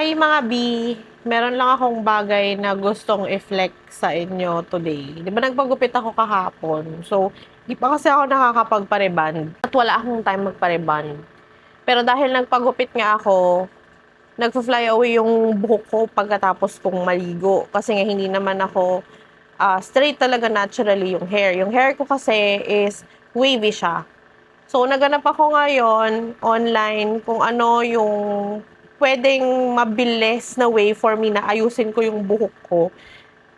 Hi mga B! Meron lang akong bagay na gustong i-flex sa inyo today. Di ba nagpagupit ako kahapon? So, di pa kasi ako nakakapagpa-reband at wala akong time magpa-reband. Pero dahil nagpagupit nga ako, nagfa-fly away yung buhok ko pagkatapos kong maligo. Kasi nga hindi naman ako straight talaga naturally yung hair. Yung hair ko kasi is wavy siya. So, naganap ako ngayon online kung ano yung pwedeng mabilis na way for me na ayusin ko yung buhok ko.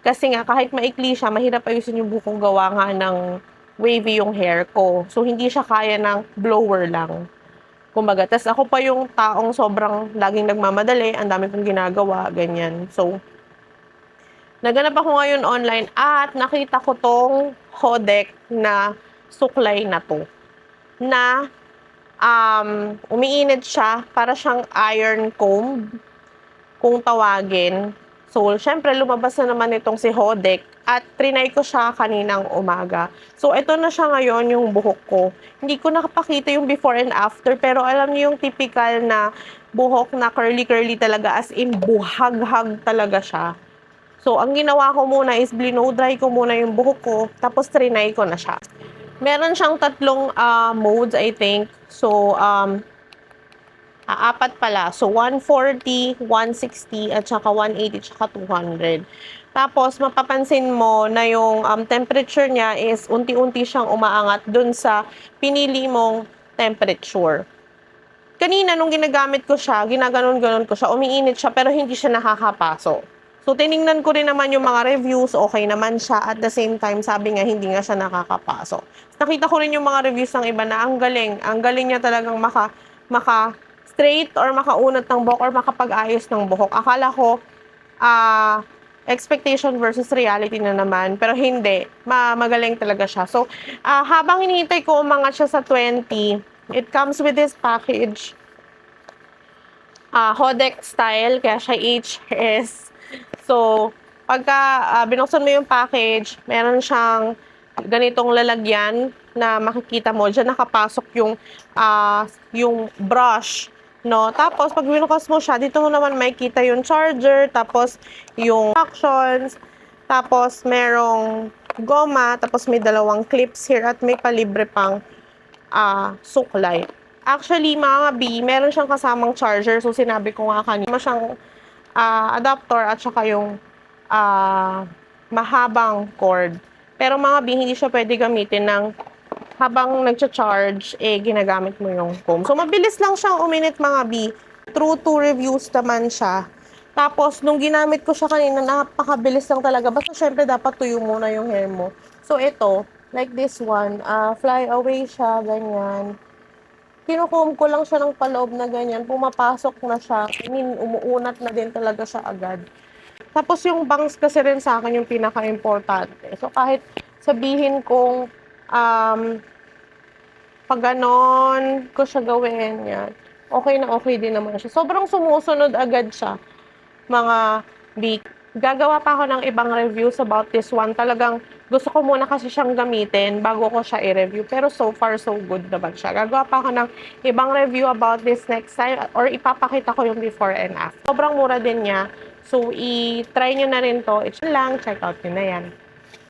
Kasi nga, kahit maikli siya, mahirap ayusin yung buhok ko gawa nga ng wavy yung hair ko. So, hindi siya kaya ng blower lang. Kumbaga, tas ako pa yung taong sobrang laging nagmamadali, ang dami kong ginagawa, ganyan. So, naganap ako ngayon online at nakita ko tong Hodek na suklay na to. Na umiinit siya, para siyang iron comb, kung tawagin. So, syempre, lumabas na naman itong si Hodek at trinay ko siya kaninang umaga. So, ito na siya ngayon, yung buhok ko. Hindi ko nakapakita yung before and after, pero alam niyo yung typical na buhok na curly-curly talaga, as in buhag-hag talaga siya. So, ang ginawa ko muna is blow dry ko muna yung buhok ko, tapos trinay ko na siya. Meron siyang tatlong modes, I think. So, apat pala. So, 140, 160, at saka 180, tsaka 200. Tapos, mapapansin mo na yung temperature niya is unti-unti siyang umaangat dun sa pinili mong temperature. Kanina, nung ginagamit ko siya, ginaganon-ganon ko siya, umiinit siya, pero hindi siya nakakapaso. So, tiningnan ko rin naman yung mga reviews, okay naman siya. At the same time, sabi nga, hindi nga siya nakakapaso. Nakita ko rin yung mga reviews ng iba na ang galing. Ang galing niya talagang maka straight or makaunat ng buhok or makapag-ayos ng buhok. Akala ko, expectation versus reality na naman. Pero hindi. Magaling talaga siya. So, habang hinihintay ko umangat siya sa 20, it comes with this package. Hodek style, kaya siya HS. So, pagka binuksan mo yung package, meron siyang ganitong lalagyan na makikita mo. Diyan nakapasok yung brush, no? Tapos, pag binukas mo siya, dito mo naman makikita yung charger, tapos yung actions, tapos merong goma, tapos may dalawang clips here, at may palibre pang suklay. Actually, mga B, meron siyang kasamang charger. So, sinabi ko nga kanina, siyang adapter at saka yung mahabang cord. Pero mga B, hindi siya pwede gamitin ng habang nagcha-charge, ginagamit mo yung comb. So, mabilis lang siyang uminit, mga B. True to reviews naman siya. Tapos, nung ginamit ko siya kanina, napakabilis lang talaga. Basta, syempre, dapat tuyo muna yung hair mo. So, ito, like this one, fly away siya, ganyan. Kinukomb ko lang siya ng paloob na ganyan, pumapasok na siya, umuunat na din talaga siya agad. Tapos yung bangs kasi rin sa akin yung pinaka-importante. So kahit sabihin kong pag ganon ko siya gawin, yan, okay din naman siya. Sobrang sumusunod agad siya, mga week. Gagawa pa ako ng ibang reviews about this one. Talagang gusto ko muna kasi siyang gamitin bago ko siya i-review. Pero so far, so good naman siya. Gagawa pa ako ng ibang review about this next time or ipapakita ko yung before and after. Sobrang mura din niya. So, i-try nyo na rin to. It's lang. Check out nyo na yan.